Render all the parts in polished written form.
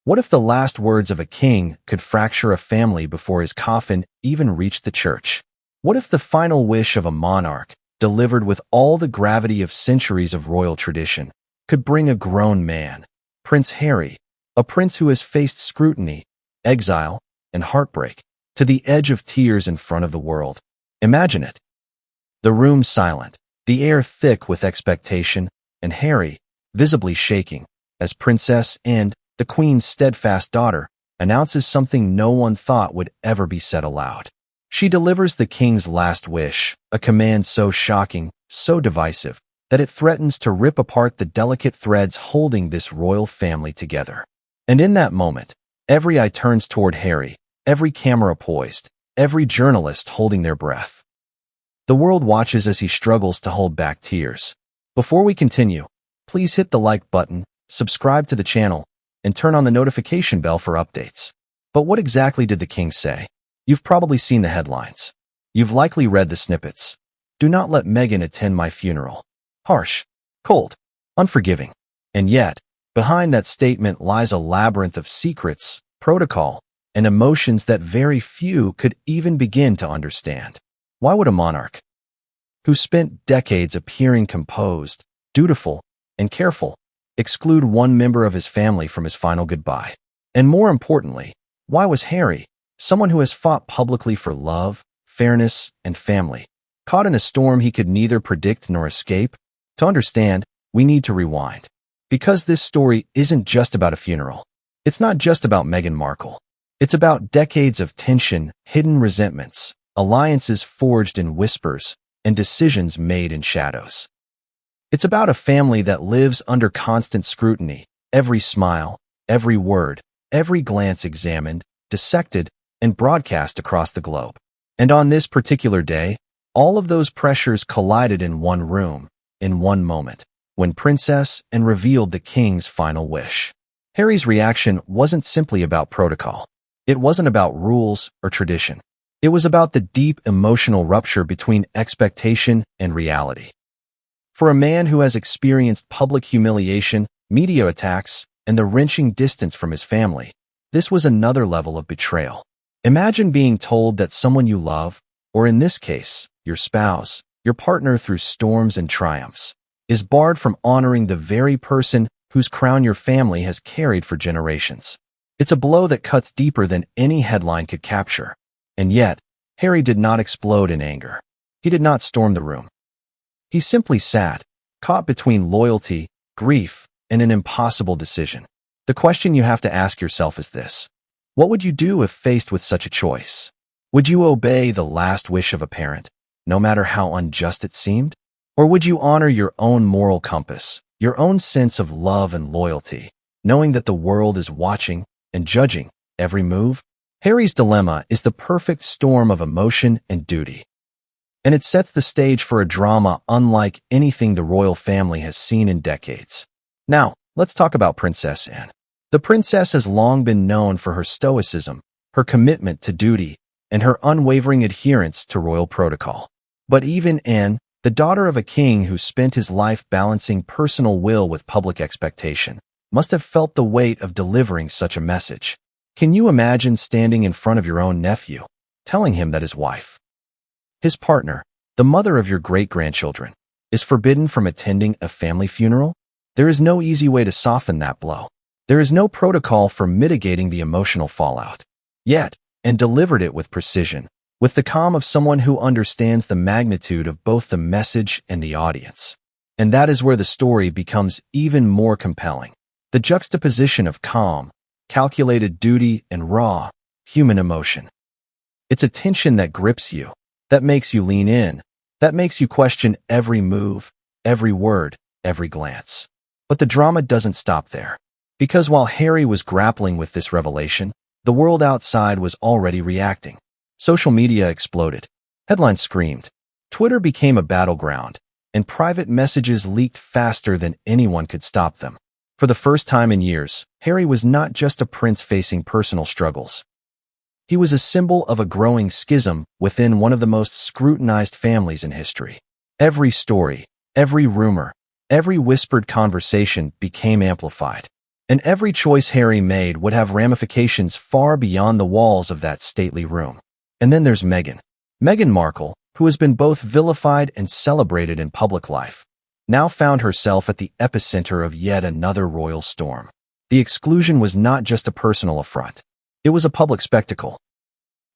What if the last words of a king could fracture a family before his coffin even reached the church? What if the final wish of a monarch, delivered with all the gravity of centuries of royal tradition, could bring a grown man, Prince Harry, a prince who has faced scrutiny, exile, and heartbreak, to the edge of tears in front of the world? Imagine it. The room silent, the air thick with expectation, and Harry, visibly shaking, as Princess and the Queen's steadfast daughter announces something no one thought would ever be said aloud. She delivers the king's last wish, a command so shocking, so divisive, that it threatens to rip apart the delicate threads holding this royal family together. And in that moment, every eye turns toward Harry, every camera poised, every journalist holding their breath. The world watches as he struggles to hold back tears. Before we continue, please hit the like button, subscribe to the channel, and turn on the notification bell for updates. But what exactly did the king say? You've probably seen the headlines. You've likely read the snippets. Do not let Meghan attend my funeral. Harsh, cold, unforgiving. And yet, behind that statement lies a labyrinth of secrets, protocol, and emotions that very few could even begin to understand. Why would a monarch, who spent decades appearing composed, dutiful, and careful, exclude one member of his family from his final goodbye? And more importantly, why was Harry, someone who has fought publicly for love, fairness, and family, caught in a storm he could neither predict nor escape? To understand, we need to rewind. Because this story isn't just about a funeral. It's not just about Meghan Markle. It's about decades of tension, hidden resentments, alliances forged in whispers, and decisions made in shadows. It's about a family that lives under constant scrutiny, every smile, every word, every glance examined, dissected, and broadcast across the globe. And on this particular day, all of those pressures collided in one room, in one moment, when Princess and revealed the king's final wish. Harry's reaction wasn't simply about protocol. It wasn't about rules or tradition. It was about the deep emotional rupture between expectation and reality. For a man who has experienced public humiliation, media attacks, and the wrenching distance from his family, this was another level of betrayal. Imagine being told that someone you love, or in this case, your spouse, your partner through storms and triumphs, is barred from honoring the very person whose crown your family has carried for generations. It's a blow that cuts deeper than any headline could capture. And yet, Harry did not explode in anger. He did not storm the room. He simply sat, caught between loyalty, grief, and an impossible decision. The question you have to ask yourself is this: what would you do if faced with such a choice? Would you obey the last wish of a parent, no matter how unjust it seemed? Or would you honor your own moral compass, your own sense of love and loyalty, knowing that the world is watching and judging every move? Harry's dilemma is the perfect storm of emotion and duty. And it sets the stage for a drama unlike anything the royal family has seen in decades. Now, let's talk about Princess Anne. The princess has long been known for her stoicism, her commitment to duty, and her unwavering adherence to royal protocol. But even Anne, the daughter of a king who spent his life balancing personal will with public expectation, must have felt the weight of delivering such a message. Can you imagine standing in front of your own nephew, telling him that his wife, his partner, the mother of your great-grandchildren, is forbidden from attending a family funeral? There is no easy way to soften that blow. There is no protocol for mitigating the emotional fallout. Yet, Anne delivered it with precision, with the calm of someone who understands the magnitude of both the message and the audience. And that is where the story becomes even more compelling. The juxtaposition of calm, calculated duty, and raw, human emotion. It's a tension that grips you, that makes you lean in, that makes you question every move, every word, every glance. But the drama doesn't stop there. Because while Harry was grappling with this revelation, the world outside was already reacting. Social media exploded. Headlines screamed. Twitter became a battleground, and private messages leaked faster than anyone could stop them. For the first time in years, Harry was not just a prince facing personal struggles. He was a symbol of a growing schism within one of the most scrutinized families in history. Every story, every rumor, every whispered conversation became amplified. And every choice Harry made would have ramifications far beyond the walls of that stately room. And then there's Meghan. Meghan Markle, who has been both vilified and celebrated in public life, now found herself at the epicenter of yet another royal storm. The exclusion was not just a personal affront. It was a public spectacle.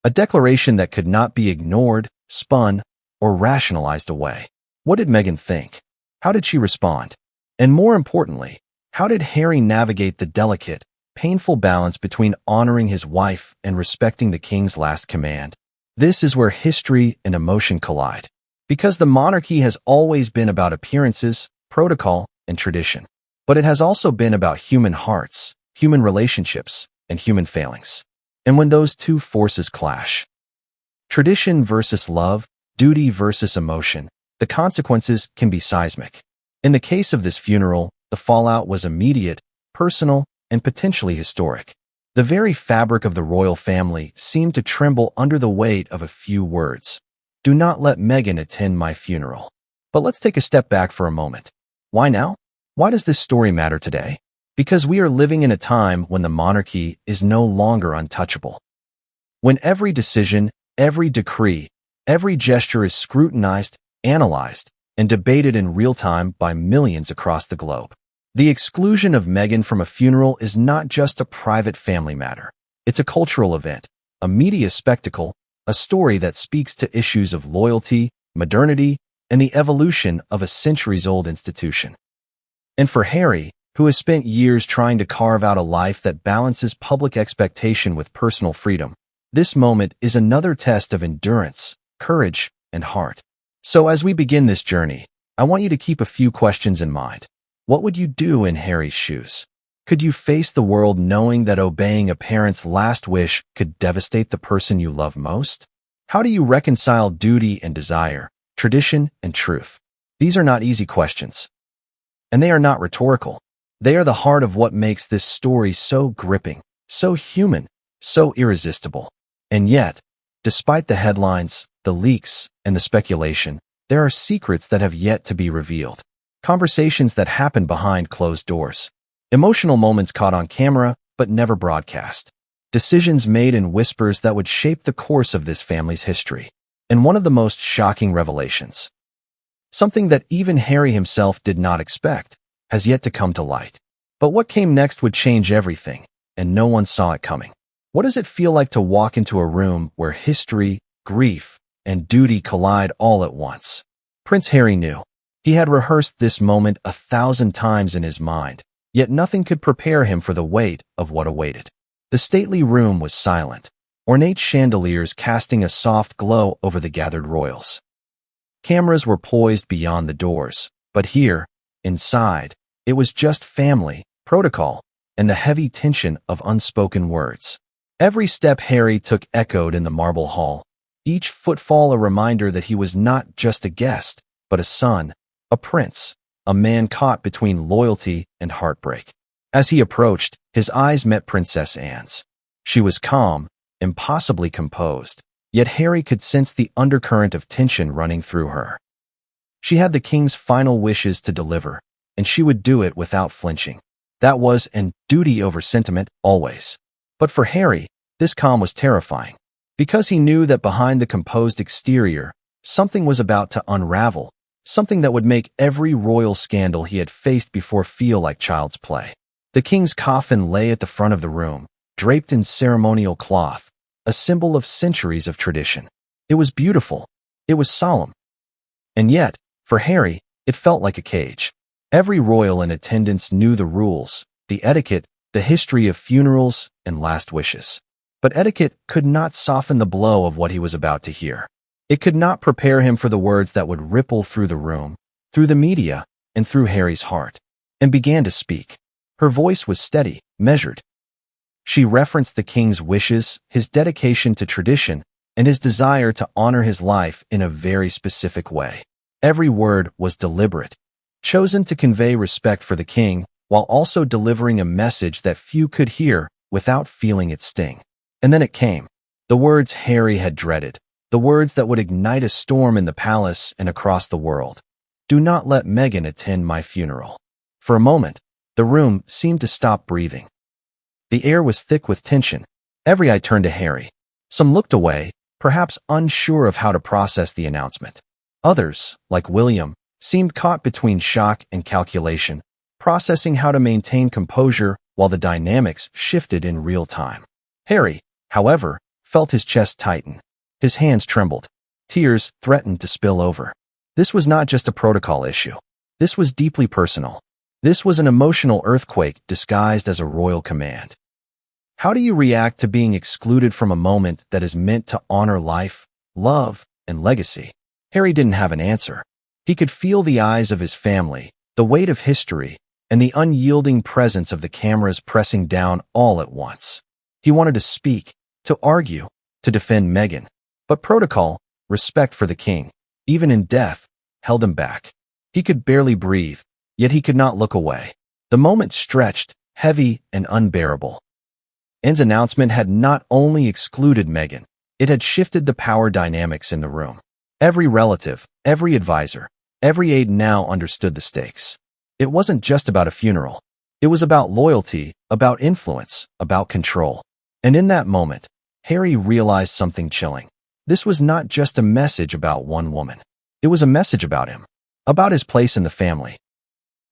A declaration that could not be ignored, spun, or rationalized away. What did Meghan think? How did she respond? And more importantly, how did Harry navigate the delicate, painful balance between honoring his wife and respecting the king's last command? This is where history and emotion collide. Because the monarchy has always been about appearances, protocol, and tradition. But it has also been about human hearts, human relationships, and human failings. And when those two forces clash, tradition versus love, duty versus emotion, the consequences can be seismic. In the case of this funeral, the fallout was immediate, personal, and potentially historic. The very fabric of the royal family seemed to tremble under the weight of a few words. Do not let Meghan attend my funeral. But let's take a step back for a moment. Why now? Why does this story matter today? Because we are living in a time when the monarchy is no longer untouchable. When every decision, every decree, every gesture is scrutinized, analyzed, and debated in real time by millions across the globe. The exclusion of Meghan from a funeral is not just a private family matter. It's a cultural event, a media spectacle, a story that speaks to issues of loyalty, modernity, and the evolution of a centuries-old institution. And for Harry, who has spent years trying to carve out a life that balances public expectation with personal freedom, this moment is another test of endurance, courage, and heart. So as we begin this journey, I want you to keep a few questions in mind. What would you do in Harry's shoes? Could you face the world knowing that obeying a parent's last wish could devastate the person you love most? How do you reconcile duty and desire, tradition and truth? These are not easy questions. And they are not rhetorical. They are the heart of what makes this story so gripping, so human, so irresistible. And yet, despite the headlines, the leaks, and the speculation, there are secrets that have yet to be revealed. Conversations that happen behind closed doors. Emotional moments caught on camera, but never broadcast. Decisions made in whispers that would shape the course of this family's history. And one of the most shocking revelations, something that even Harry himself did not expect, has yet to come to light. But what came next would change everything, and no one saw it coming. What does it feel like to walk into a room where history, grief, and duty collide all at once? Prince Harry knew. He had rehearsed this moment 1,000 times in his mind, yet nothing could prepare him for the weight of what awaited. The stately room was silent, ornate chandeliers casting a soft glow over the gathered royals. Cameras were poised beyond the doors, but here, inside, it was just family, protocol, and the heavy tension of unspoken words. Every step Harry took echoed in the marble hall, each footfall a reminder that he was not just a guest, but a son, a prince, a man caught between loyalty and heartbreak. As he approached, his eyes met Princess Anne's. She was calm, impossibly composed, yet Harry could sense the undercurrent of tension running through her. She had the king's final wishes to deliver, and she would do it without flinching. That was an duty over sentiment, always. But for Harry, this calm was terrifying, because he knew that behind the composed exterior, something was about to unravel, something that would make every royal scandal he had faced before feel like child's play. The king's coffin lay at the front of the room, draped in ceremonial cloth, a symbol of centuries of tradition. It was beautiful. It was solemn. And yet, for Harry, it felt like a cage. Every royal in attendance knew the rules, the etiquette, the history of funerals and last wishes. But etiquette could not soften the blow of what he was about to hear. It could not prepare him for the words that would ripple through the room, through the media, and through Harry's heart, and began to speak. Her voice was steady, measured. She referenced the king's wishes, his dedication to tradition, and his desire to honor his life in a very specific way. Every word was deliberate, chosen to convey respect for the king, while also delivering a message that few could hear without feeling its sting. And then it came. The words Harry had dreaded. The words that would ignite a storm in the palace and across the world. Do not let Meghan attend my funeral. For a moment, The room seemed to stop breathing. The air was thick with tension. Every eye turned to Harry. Some looked away, perhaps unsure of how to process the announcement. Others, like William, seemed caught between shock and calculation, processing how to maintain composure while the dynamics shifted in real time. Harry, however, felt his chest tighten. His hands trembled. Tears threatened to spill over. This was not just a protocol issue. This was deeply personal. This was an emotional earthquake disguised as a royal command. How do you react to being excluded from a moment that is meant to honor life, love, and legacy? Harry didn't have an answer. He could feel the eyes of his family, the weight of history, and the unyielding presence of the cameras pressing down all at once. He wanted to speak, to argue, to defend Meghan. But protocol, respect for the king, even in death, held him back. He could barely breathe, yet he could not look away. The moment stretched, heavy and unbearable. Anne's announcement had not only excluded Meghan, it had shifted the power dynamics in the room. Every relative, every advisor, every aide now understood the stakes. It wasn't just about a funeral. It was about loyalty, about influence, about control. And in that moment, Harry realized something chilling. This was not just a message about one woman. It was a message about him, about his place in the family,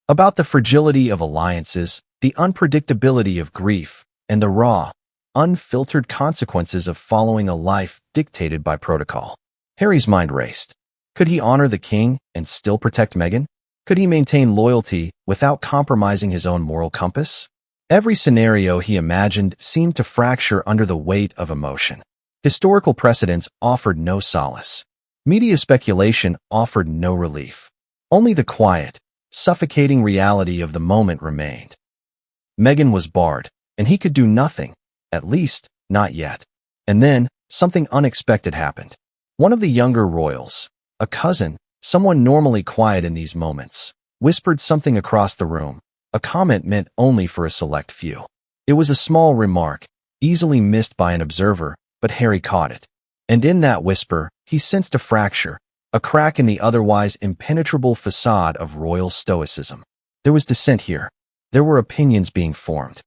about the fragility of alliances, the unpredictability of grief, and the raw, unfiltered consequences of following a life dictated by protocol. Harry's mind raced. Could he honor the king and still protect Meghan? Could he maintain loyalty without compromising his own moral compass? Every scenario he imagined seemed to fracture under the weight of emotion. Historical precedents offered no solace. Media speculation offered no relief. Only the quiet, suffocating reality of the moment remained. Meghan was barred, and he could do nothing, at least, not yet. And then, something unexpected happened. One of the younger royals, a cousin, someone normally quiet in these moments, whispered something across the room, a comment meant only for a select few. It was a small remark, easily missed by an observer, but Harry caught it. And in that whisper, he sensed a fracture, a crack in the otherwise impenetrable facade of royal stoicism. There was dissent here. There were opinions being formed.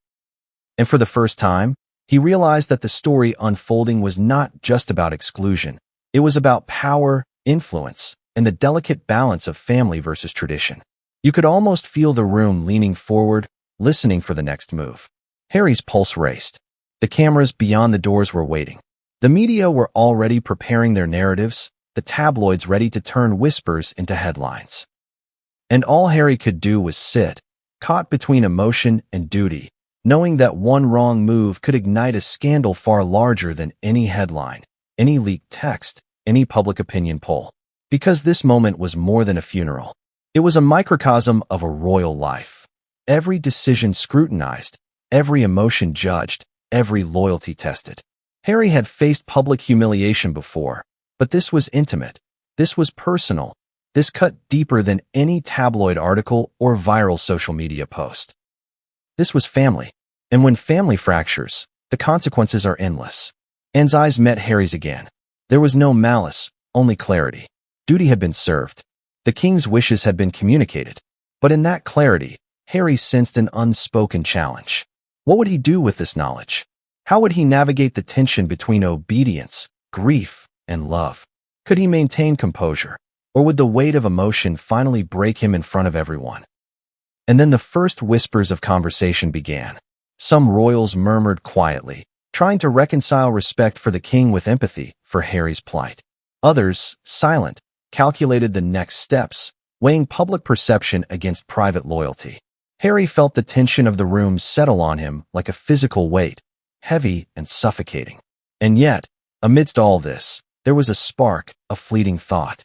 And for the first time, he realized that the story unfolding was not just about exclusion. It was about power, influence, and the delicate balance of family versus tradition. You could almost feel the room leaning forward, listening for the next move. Harry's pulse raced. The cameras beyond the doors were waiting. The media were already preparing their narratives, the tabloids ready to turn whispers into headlines. And all Harry could do was sit, caught between emotion and duty, knowing that one wrong move could ignite a scandal far larger than any headline, any leaked text, any public opinion poll. Because this moment was more than a funeral. It was a microcosm of a royal life. Every decision scrutinized, every emotion judged, every loyalty tested. Harry had faced public humiliation before, but this was intimate. This was personal. This cut deeper than any tabloid article or viral social media post. This was family. And when family fractures, the consequences are endless. Anne's eyes met Harry's again. There was no malice, only clarity. Duty had been served. The king's wishes had been communicated. But in that clarity, Harry sensed an unspoken challenge. What would he do with this knowledge? How would he navigate the tension between obedience, grief, and love? Could he maintain composure? Or would the weight of emotion finally break him in front of everyone? And then the first whispers of conversation began. Some royals murmured quietly, trying to reconcile respect for the king with empathy for Harry's plight. Others, silent, calculated the next steps, weighing public perception against private loyalty. Harry felt the tension of the room settle on him like a physical weight, heavy and suffocating. And yet, amidst all this, there was a spark, a fleeting thought.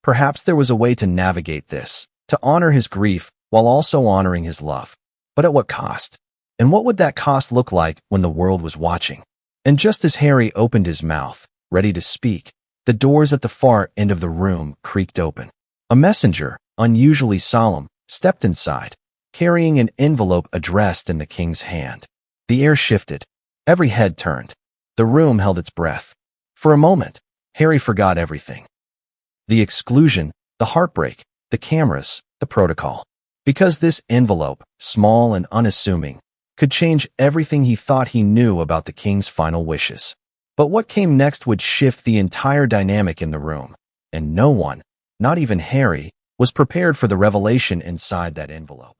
Perhaps there was a way to navigate this, to honor his grief while also honoring his love. But at what cost? And what would that cost look like when the world was watching? And just as Harry opened his mouth, ready to speak, the doors at the far end of the room creaked open. A messenger, unusually solemn, stepped inside, carrying an envelope addressed in the king's hand. The air shifted. Every head turned. The room held its breath. For a moment, Harry forgot everything. The exclusion, the heartbreak, the cameras, the protocol. Because this envelope, small and unassuming, could change everything he thought he knew about the king's final wishes. But what came next would shift the entire dynamic in the room, and no one, not even Harry, was prepared for the revelation inside that envelope.